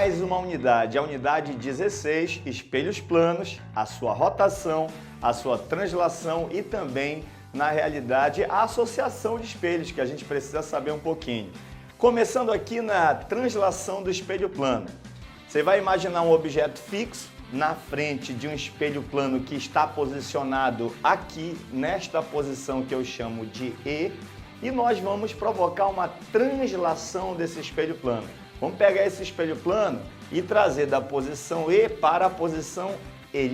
mais uma unidade, a unidade 16, espelhos planos, a sua rotação, a sua translação e também, na realidade, a associação de espelhos, que a gente precisa saber um pouquinho. Começando aqui na translação do espelho plano. Você vai imaginar um objeto fixo na frente de um espelho plano que está posicionado aqui, nesta posição que eu chamo de E, e nós vamos provocar uma translação desse espelho plano. Vamos pegar esse espelho plano e trazer da posição E para a posição E'.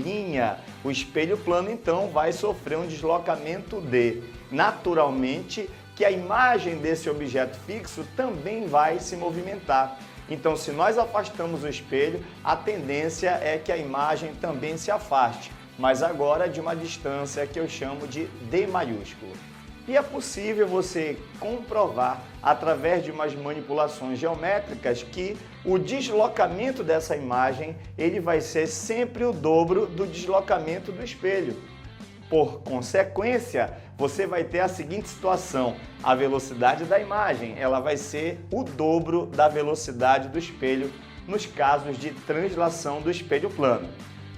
O espelho plano, então, vai sofrer um deslocamento D. Naturalmente, que a imagem desse objeto fixo também vai se movimentar. Então, se nós afastamos o espelho, a tendência é que a imagem também se afaste, mas agora de uma distância que eu chamo de D maiúsculo. E é possível você comprovar, através de umas manipulações geométricas, que o deslocamento dessa imagem ele vai ser sempre o dobro do deslocamento do espelho. Por consequência, você vai ter a seguinte situação: a velocidade da imagem ela vai ser o dobro da velocidade do espelho nos casos de translação do espelho plano.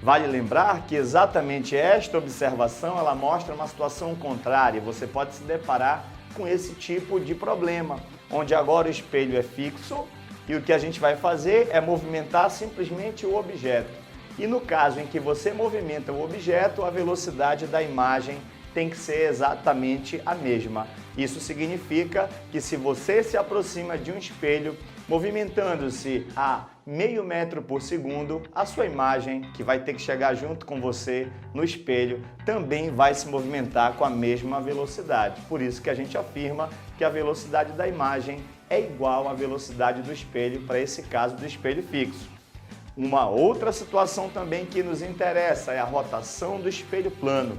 Vale lembrar que exatamente esta observação ela mostra uma situação contrária. Você pode se deparar com esse tipo de problema, onde agora o espelho é fixo e o que a gente vai fazer é movimentar simplesmente o objeto. E no caso em que você movimenta o objeto, a velocidade da imagem tem que ser exatamente a mesma. Isso significa que se você se aproxima de um espelho movimentando-se a meio metro por segundo, a sua imagem, que vai ter que chegar junto com você no espelho, também vai se movimentar com a mesma velocidade. Por isso que a gente afirma que a velocidade da imagem é igual à velocidade do espelho, para esse caso do espelho fixo. Uma outra situação também que nos interessa é a rotação do espelho plano.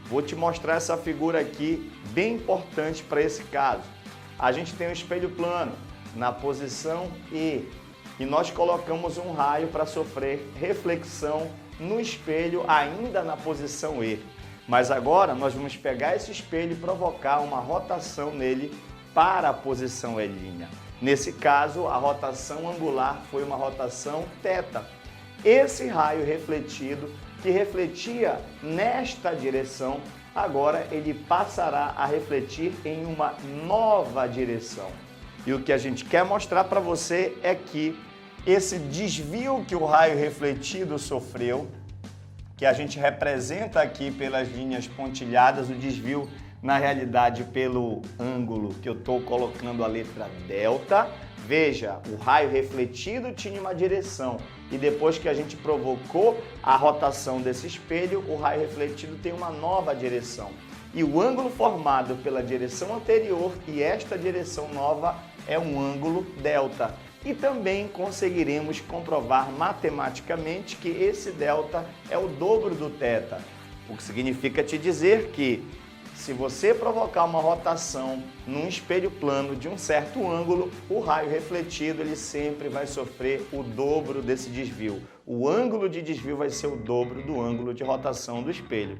Vou te mostrar essa figura aqui, bem importante para esse caso. A gente tem um espelho plano na posição E e nós colocamos um raio para sofrer reflexão no espelho ainda na posição E. Mas agora nós vamos pegar esse espelho e provocar uma rotação nele para a posição E'. Nesse caso, a rotação angular foi uma rotação θ. Esse raio refletido, que refletia nesta direção, agora ele passará a refletir em uma nova direção. E o que a gente quer mostrar para você é que esse desvio que o raio refletido sofreu, que a gente representa aqui pelas linhas pontilhadas, o desvio na realidade pelo ângulo que eu estou colocando a letra delta. Veja, o raio refletido tinha uma direção e depois que a gente provocou a rotação desse espelho, o raio refletido tem uma nova direção. E o ângulo formado pela direção anterior e esta direção nova é um ângulo delta. E também conseguiremos comprovar matematicamente que esse delta é o dobro do θ, o que significa te dizer que se você provocar uma rotação num espelho plano de um certo ângulo, o raio refletido ele sempre vai sofrer o dobro desse desvio. O ângulo de desvio vai ser o dobro do ângulo de rotação do espelho.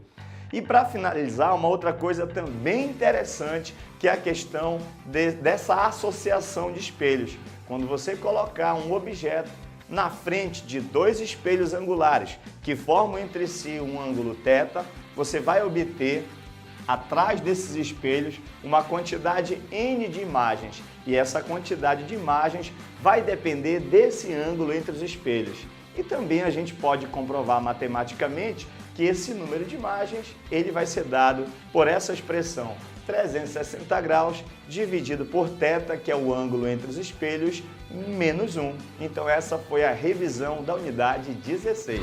E para finalizar, uma outra coisa também interessante, que é a questão dessa associação de espelhos. Quando você colocar um objeto na frente de dois espelhos angulares que formam entre si um ângulo θ, você vai obter, atrás desses espelhos, uma quantidade N de imagens. E essa quantidade de imagens vai depender desse ângulo entre os espelhos. E também a gente pode comprovar matematicamente que esse número de imagens ele vai ser dado por essa expressão 360 graus dividido por θ, que é o ângulo entre os espelhos, menos 1. Então essa foi a revisão da unidade 16.